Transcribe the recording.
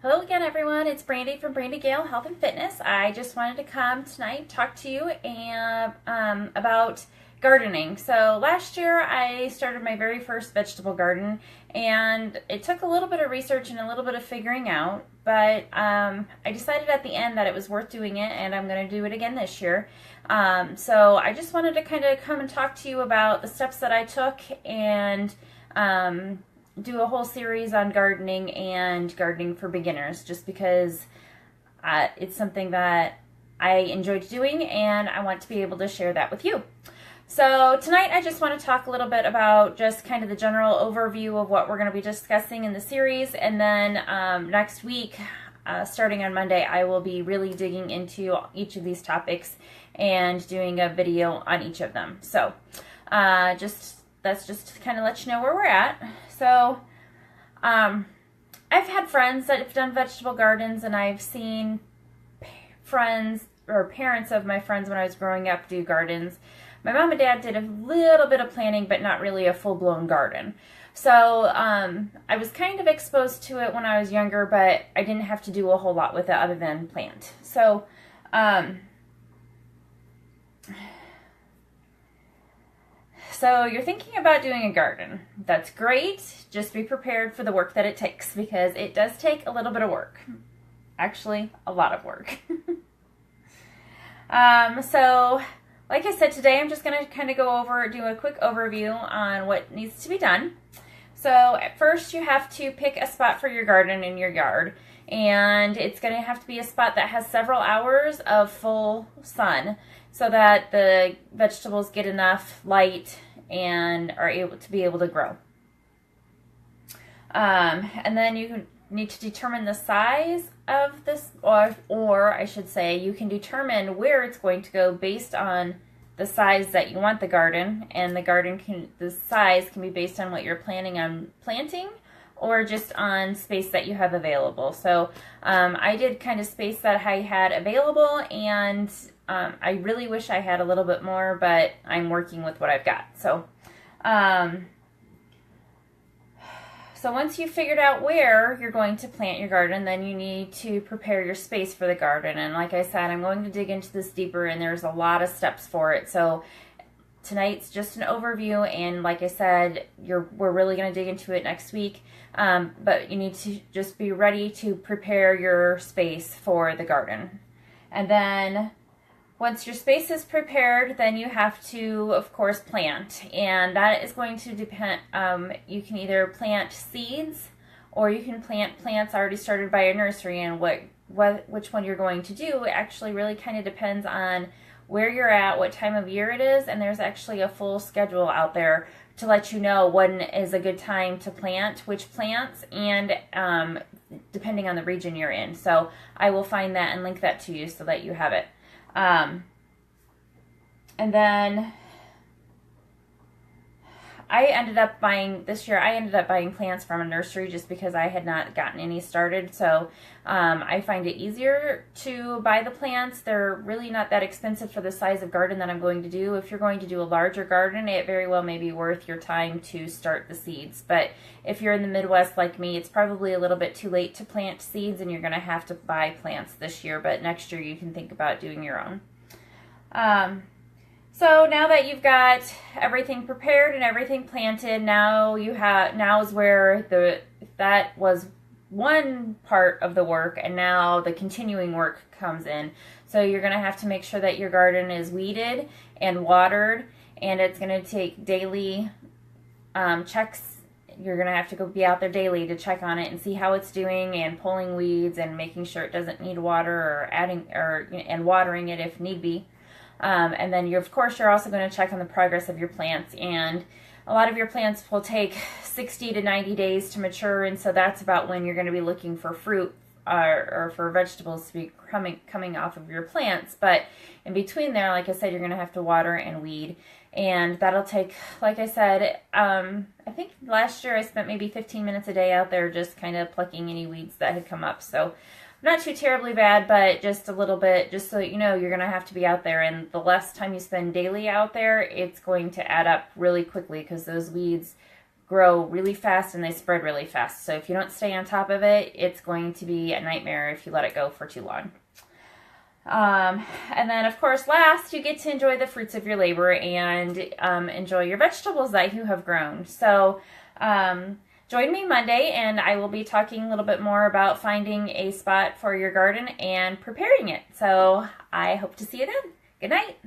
Hello again, everyone. It's Brandy from Brandy Gale Health and Fitness. I just wanted to come tonight talk to you about gardening. So last year I started my very first vegetable garden, and it took a little bit of research and a little bit of figuring out, but I decided at the end that it was worth doing it, and I'm going to do it again this year. So I just wanted to kind of come and talk to you about the steps that I took and do a whole series on gardening and gardening for beginners, just because it's something that I enjoyed doing and I want to be able to share that with you. So tonight I just want to talk a little bit about just kind of the general overview of what we're going to be discussing in the series, and then next week, starting on Monday, I will be really digging into each of these topics and doing a video on each of them. So that's just to kind of let you know where we're at. So, I've had friends that have done vegetable gardens, and I've seen friends or parents of my friends when I was growing up do gardens. My mom and dad did a little bit of planting, but not really a full-blown garden. So, I was kind of exposed to it when I was younger, but I didn't have to do a whole lot with it other than plant. So, So you're thinking about doing a garden. That's great. Just be prepared for the work that it takes, because it does take a little bit of work. Actually, a lot of work. So like I said, today I'm just going to kind of do a quick overview on what needs to be done. So at first you have to pick a spot for your garden in your yard, and it's going to have to be a spot that has several hours of full sun so that the vegetables get enough light and are able to grow. And then you need to determine the size of this, or I should say, you can determine where it's going to go based on the size that you want the garden, and the size can be based on what you're planning on planting, or just on space that you have available. So I did kind of space that I had available, and I really wish I had a little bit more, but I'm working with what I've got. So, so once you've figured out where you're going to plant your garden, then you need to prepare your space for the garden. And like I said, I'm going to dig into this deeper, and there's a lot of steps for it. So tonight's just an overview, and like I said, we're really going to dig into it next week. But you need to just be ready to prepare your space for the garden. And then once your space is prepared, then you have to, of course, plant. And that is going to depend, you can either plant seeds, or you can plant plants already started by a nursery. And which one you're going to do actually really kind of depends on where you're at, what time of year it is, and there's actually a full schedule out there to let you know when is a good time to plant which plants, and depending on the region you're in. So I will find that and link that to you so that you have it. And then this year I ended up buying plants from a nursery just because I had not gotten any started. So I find it easier to buy the plants. They're really not that expensive for the size of garden that I'm going to do. If you're going to do a larger garden, it very well may be worth your time to start the seeds. But if you're in the Midwest like me, it's probably a little bit too late to plant seeds, and you're going to have to buy plants this year. But next year you can think about doing your own. So now that you've got everything prepared and everything planted, now is where that was one part of the work, and now the continuing work comes in. So you're going to have to make sure that your garden is weeded and watered, and it's going to take daily checks. You're going to have to go be out there daily to check on it and see how it's doing, and pulling weeds and making sure it doesn't need water, or and watering it if need be. And then you're also going to check on the progress of your plants, and a lot of your plants will take 60 to 90 days to mature, and so that's about when you're going to be looking for fruit or for vegetables to be coming off of your plants. But in between there, like I said, you're going to have to water and weed, and that'll take, like I said, I think last year I spent maybe 15 minutes a day out there just kind of plucking any weeds that had come up. So not too terribly bad, but just a little bit, just so that you know you're going to have to be out there. And the less time you spend daily out there, it's going to add up really quickly, because those weeds grow really fast and they spread really fast. So if you don't stay on top of it, it's going to be a nightmare if you let it go for too long. And then, of course, last, you get to enjoy the fruits of your labor and enjoy your vegetables that you have grown. So join me Monday, and I will be talking a little bit more about finding a spot for your garden and preparing it. So I hope to see you then. Good night.